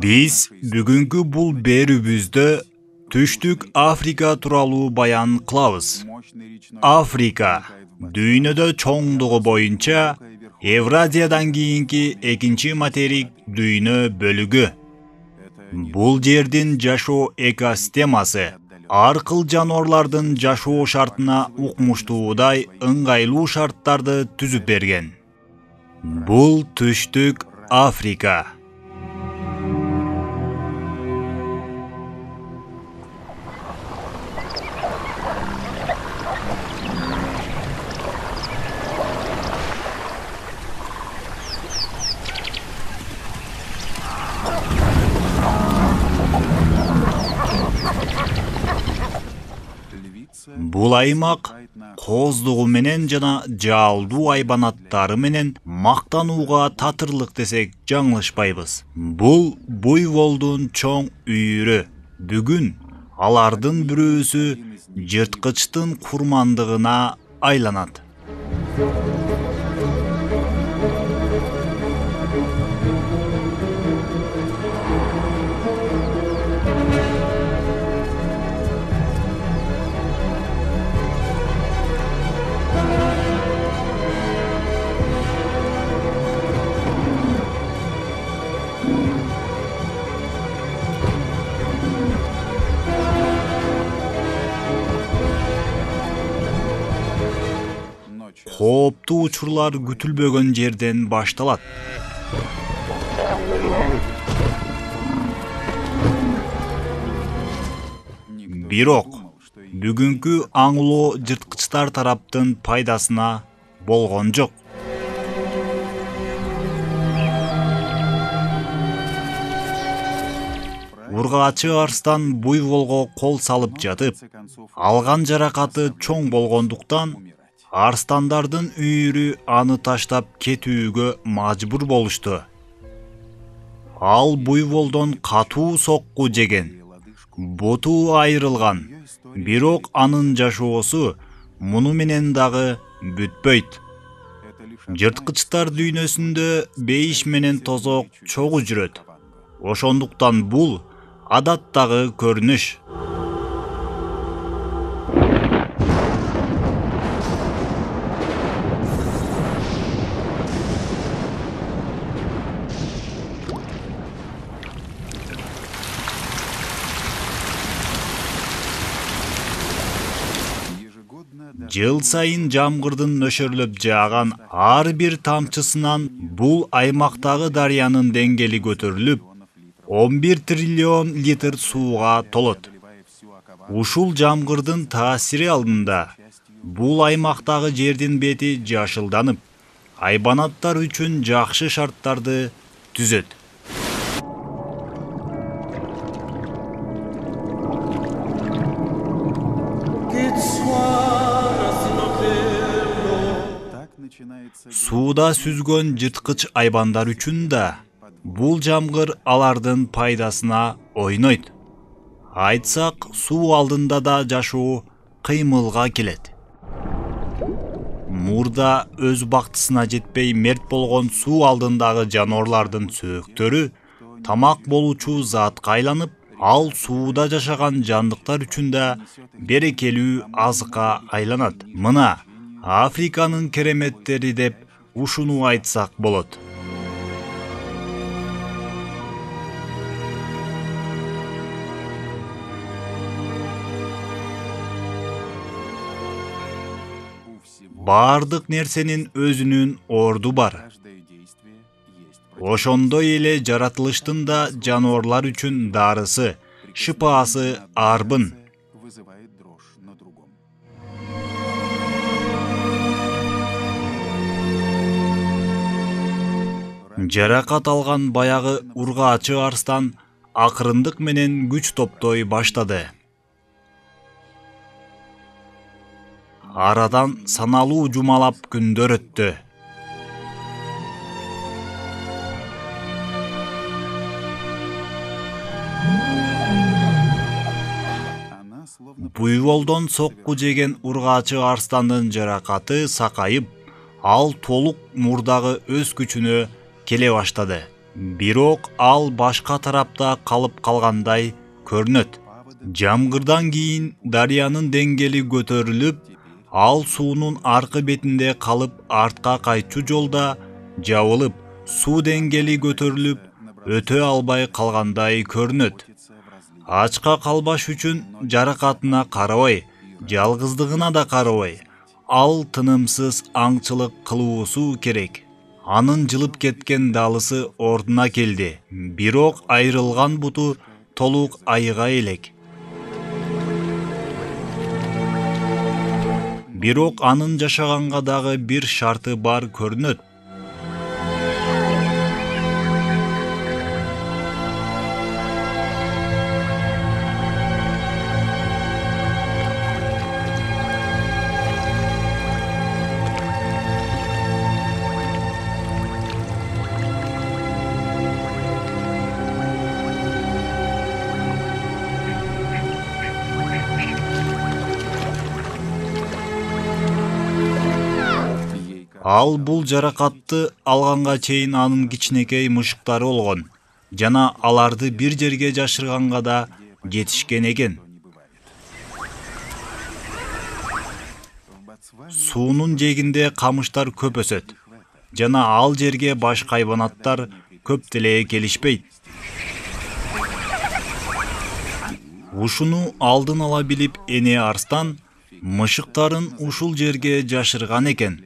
Biz бүгүнкү бул берүүбүздө Түштүк Африка тууралуу баян кылабыз. Африка дүйнөдө чоңдугу боюнча Евразиядан кийинки экинчи материк дүйнө бөлүгү. Бул жердин жашоо экосистемасы ар кыл жаныбарлардын жашоо шартына укмуштуудай ыңгайлуу шарттарды түзүп берген. Бул Түштүк Африка. Бул аймак кооздугу менен жана жаалдуу айбанаттары менен мактанууга татырлык десек жаңылышпайбыз. Бул буйволдун чоң үйүрү. Бүгүн алардын бирөөсү жырткычтын курмандыгына айланат. Кооптуу учурлар күтүлбөгөн жерден башталат. Бирок бүгүнкү аңлоо жырткычтар тараптын пайдасына болгон жок. Ургаачы арстан буйволго кол салып жатып, алган жаракаты чоң болгондуктан арстандардын үйүрү аны таштап кетүүгө мажбур болушту. Ал буйволдон катуу сокку жеген, боту айрылган. Бирок анын жашоосу муну менен дагы бүтпөйт. Жырткычтар дүйнөсүндө бейиш менен тозок чогуу жүрөт. Ошондуктан бул адаттагы көрүнүш. Жыл сайын жамгырдын нөшөрлөп жааган ар бир тамчысынан бул аймактагы дарыянын деңгээли көтөрүлүп, 11 триллион литр сууга толот. Ушул жамгырдын таасири алдында бул аймактагы жердин бети жашылданып, айбанаттар үчүн жакшы шарттарды түзөт. Сууда сүзгөн жырткыч айбандар үчүн да бул жамгыр алардын пайдасына ойнойт. Айтсак, суу алдында да жашоо кыймылга келет. Мурда өз бактысына жетпей мерт болгон суу алдындагы жаныбарлардын сөөктөрү тамак болуучу затка айланып, ал сууда жашаган жандыктар үчүн да берекелүү азыкка айланат. Мына Африканын кереметтери деп ушуну айтсак болот. Бардык нерсенин өзүнүн орду бар. Ошондой эле жаратылыштын да жаныбарлар үчүн дарысы, шыпаасы арбын. Жаракат алган баягы ургаачы арстан акырындык менен күч топтой баштады. Арадан саналуу жумалап күндөр өттү. Буйволдон сокку жеген ургаачы арстандын жаракаты сакайып, ал толук мурдагы өз күчүнө келе баштады. Бирок ал башка тарапта калып калгандай көрүнөт. Жамгырдан кийин дарыянын деңгээли көтөрүлүп, ал суунун аркы бетинде калып артка кайчу жолда жабылып, суу деңгээли көтөрүлүп, өтө албай калгандай көрүнөт. Ачка калбаш үчүн жаракатына карабай, жалгыздыгына да карабай, ал тынымсыз аңчылык кылуусу керек. Анын жылып кеткен далысы ордуна келди, бирок айрылган буту толук айыга элек. Бирок анын жашаганга дагы бир шарты бар көрүнөт. Ал бул жаракатты алганга чейин анын кичинекей мышыктары болгон жана аларды бир жерге жашырганга да жетишкен экен. Суунун жээгинде камыштар көп өсөт жана ал жерге башка хайванаттар көп деле келишпейт. Ушуну алдын ала билип эне арстан мышыктарын ушул жерге жашырган экен.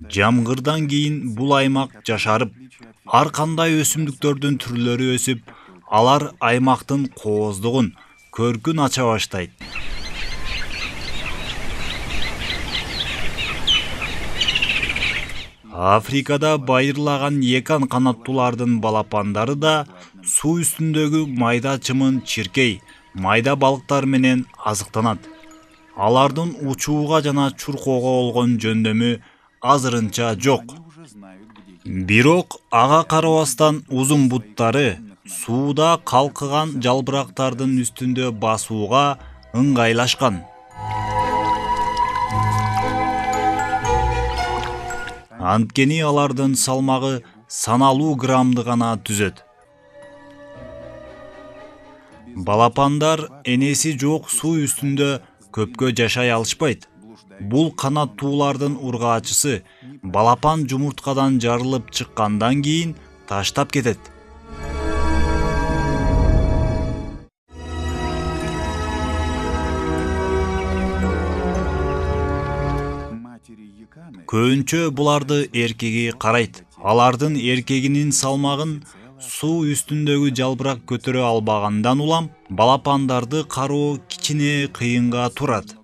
Жамгырдан кийин бул аймак жашарып, ар кандай өсүмдүктөрдүн түрлөрү өсүп, алар аймактын кооздугун, көркүн ача баштайт. Африкада байырлаган екан канаттуулардын балапандары да суу үстүндөгү майда чымын чиркей, майда балыктар менен азыктанат. Алардын учууга жана чуркоого болгон жөндөмү азырынча жок. Бирок ага карабастан узун буттары сууда калкыган жалбырактардын үстүндө басууга ыңгайлашкан. Анткени алардын салмагы саналуу граммды гана түзөт. Балапандар энеси жок суу үстүндө көпкө жашай алышпайт. Бул канаттуулардын ургаачысы балапан жумурткадан жарылып чыккандан кийин таштап кетет. Көбүнчө буларды эркеги карайт. Алардын эркегинин салмагын суу үстүндөгү жалбырак көтөрө албагандан улам балапандарды кароо кичине кыйынга турат.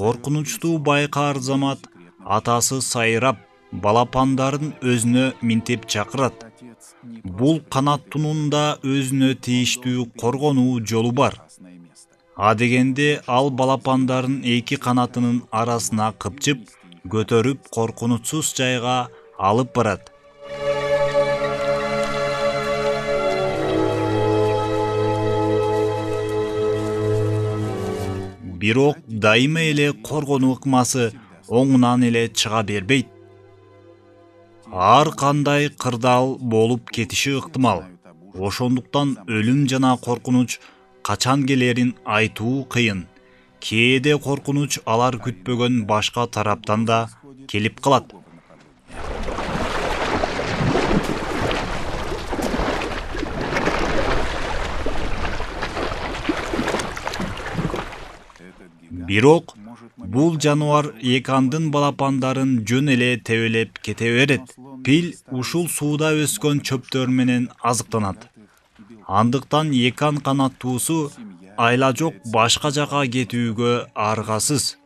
Коркунучтуу байкаар замат атасы сайрап, балапандарын өзүнө минтип чакырат. Бул канаттуунун да өзүнө тийиштүү коргонуу жолу бар. Адегенде ал балапандарын эки канатынын арасына кыпчып, көтөрүп коркунучсуз жайга алып барат. Бирок дайыма эле коргонуу ыкмасы оңунан эле чыга бербейт. Ар кандай кырдаал болуп кетиши ыктымал. Ошондуктан өлүм жана коркунуч качан келерин айтуу кыйын. Кээде коркунуч алар күтпөгөн башка тараптан да келип калат. Бирок бул жаныбар экандын балапандарын жөн эле тебелеп кете берет. Пил ушул сууда өскөн чөптөр менен азыктанат. Андыктан экан канаттуусу айла жок башка жака кетүүгө аргасыз.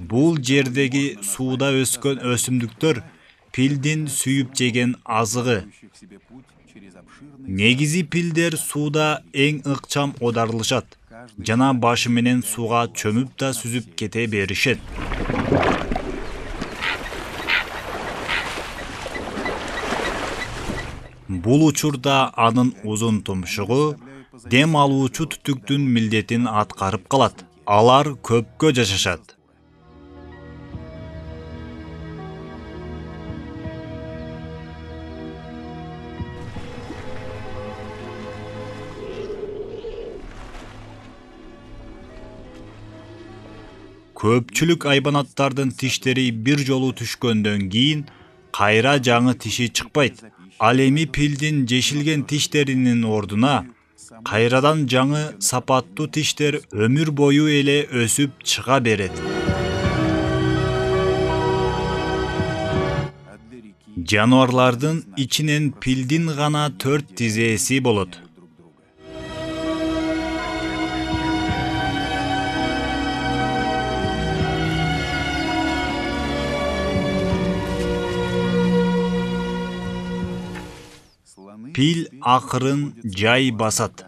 Бул жердеги сууда өскөн өсүмдүктөр пилдин сүйүп жеген азыгы. Негизи пилдер сууда эң ыкчам одарылышат жана башы менен сууга чөмүп да сүзүп кете беришет. Бул учурда анын узун тумшугу дем алуучу түтүктүн милдетин аткарып калат. Алар көпкө жашашат. Көпчүлүк айбанаттардын тиштери бир жолу түшкөндөн кийин кайра жаңы тиши чыкпайт. Ал эми пилдин жешилген тиштеринин ордуна кайрадан жаңы сапаттуу тиштер өмүр бою эле өсүп чыга берет. Жаныбарлардын ичинен пилдин гана 4 тизеси болот. Пил акырын жай басат.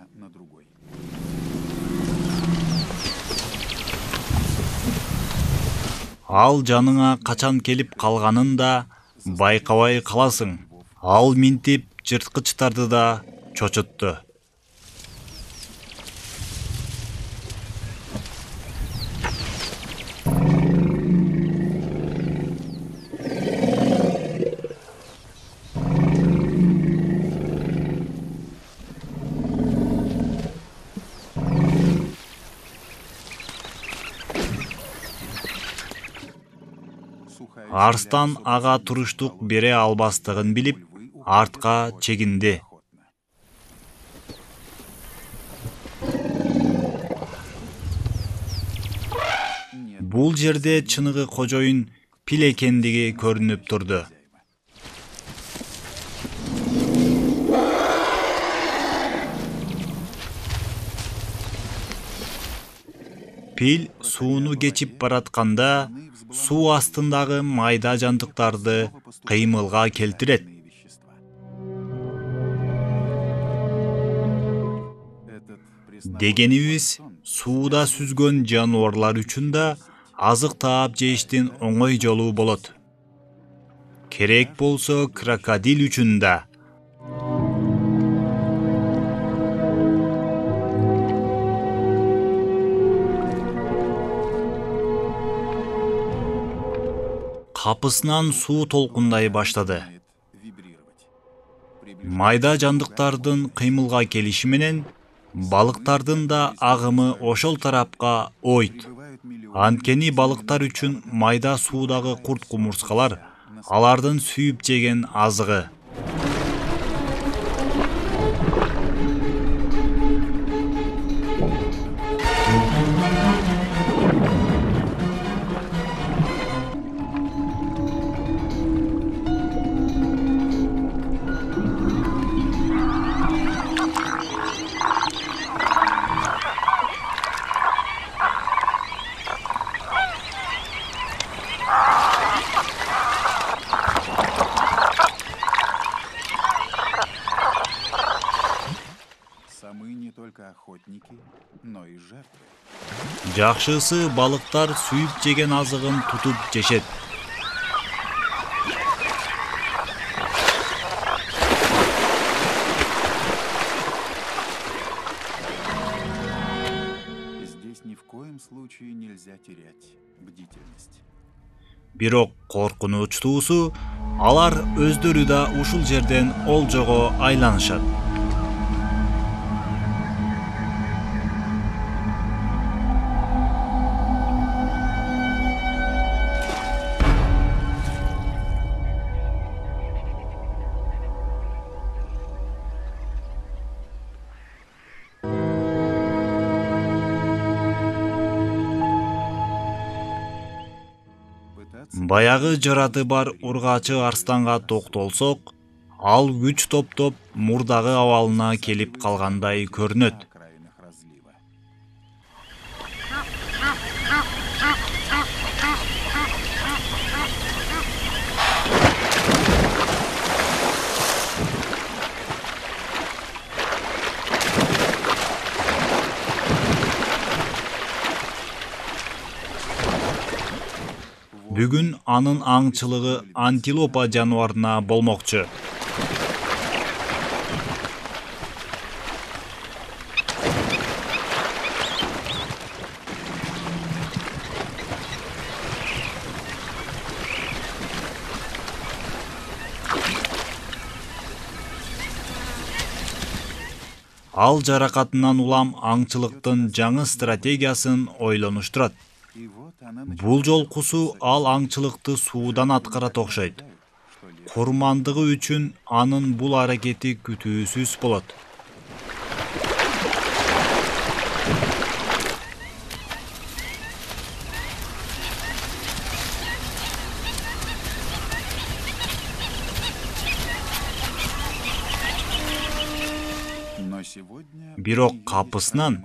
Ал жаныңа качан келип калганын да байкабай каласың. Ал минтип жырткычтарды да чочутту. Арстан ага туруштук бере албастыгын билип, артка чегинди. Бул жерде чыныгы кожоюн пил экендиги көрүнүп турду. Пил сууну кечип баратканда суу астындагы майда жандыктарды кыймылга келтирет. Дегенибиз, сууда сүзгөн жаныбарлар үчүн да азык таап жештин оңой жолу болот. Керек болсо крокодил үчүн да. Капысынан суу толкундай баштады. Майда жандыктардын кыймылга келиши менен балыктардын да агымы ошол тарапка ойт. Анткени балыктар үчүн майда суудагы курт-кумурскалар алардын сүйүп жеген азыгы. Жакшысы балыктар сүйүп жеген азыгын тутуп жешет. Бирок коркунучтуусу, алар өздөрү да ушул жерден олжого айланышат. Баягы жараты бар ургачы арстанга токтолсок, ал күч топтоп мурдагы абалына келип калгандай көрүнөт. Бүгүн анын аңчылыгы антилопа жаныбарына болмокчу. Ал жаракатынан улам аңчылыктын жаңы стратегиясын ойлонуштурат. Бул жолкусу ал аңчылыкты суудан аткарат окшойт. Курмандыгы үчүн анын бул аракети күтүүсүз болот. Бирок капысынан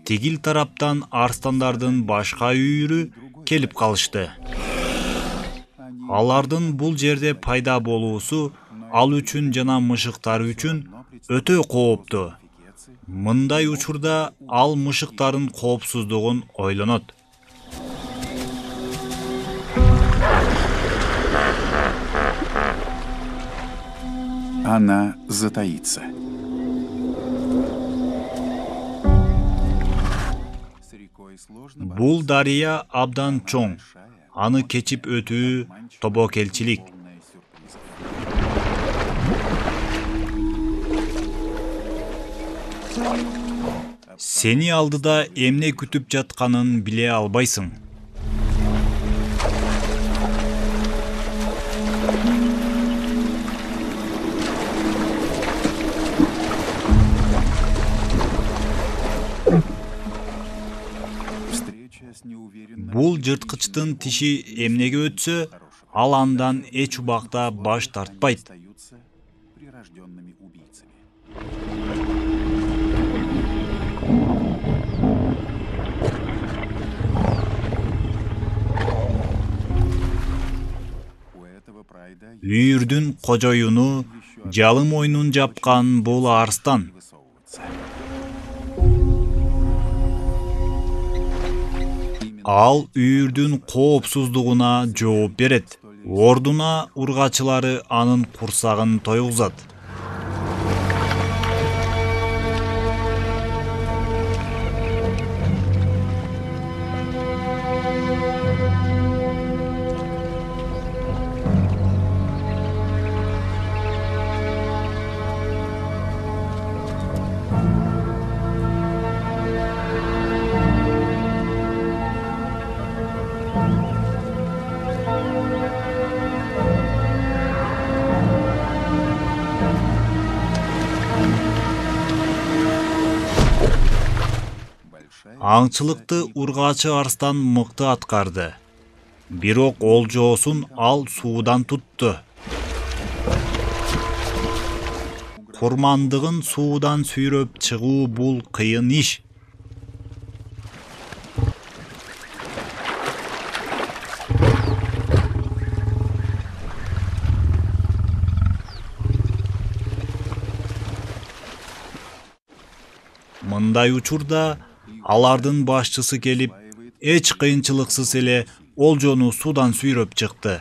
тигил тараптан арстандардын башка үйүрү келип калышты. Алардын бул жерде пайда болуусу ал үчүн жана мышыктар үчүн өтө кооптуу. Мындай учурда ал мышыктардын коопсуздугун ойлонот. Она затаится. Бул дарыя абдан чоң. Аны кечип өтүү тобокелчилик. Сени алдыда эмне күтүп жатканын биле албайсың. Бул жырткычтын тиши эмнеге өтсө, ал андан эч убакта баш тартпайт. Үйүрдүн кожоюну, жалым ойнун жапкан бул арстан. Ал үйүрдүн коопсуздугуна жооп берет. Ордуна ургачылары анын курсагын тойгузат. Аңчылыкты ургачы арстан мыкты аткарды. Бирок олжоосун ал суудан тутту. Курмандыгын суудан сүйрөп чыгуу бул кыйын иш. Мындай учурда алардын башчысы келип, эч кыйынчылыксыз эле олжону суудан сүйрөп чыкты.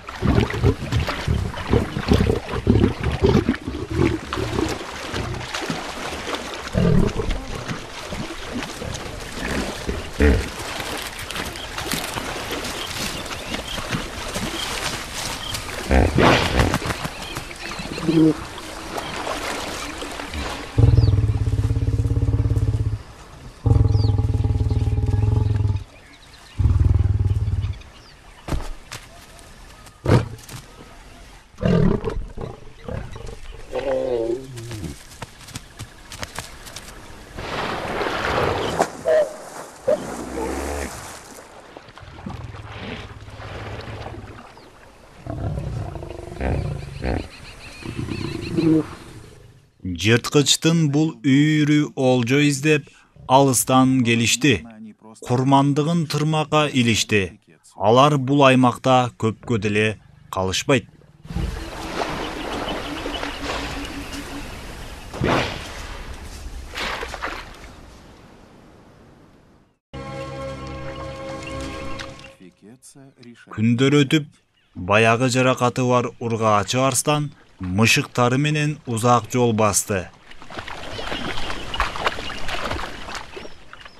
Жырткычтын бул үйүрү олжо издеп алыстан келишти. Курмандыгын тырмакка илишти. Алар бул аймакта көпкө деле калышпайт. Күндөр өтүп, Баягы жаракаты бар ургаачы арстан мышыктары менен узак жол басты.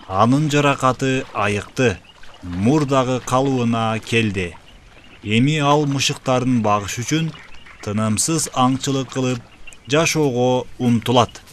Анын жаракаты айыкты, мурдагы калыбына келди. Эми ал мышыктарын багыш үчүн тынымсыз аңчылык кылып жашоого умтулат.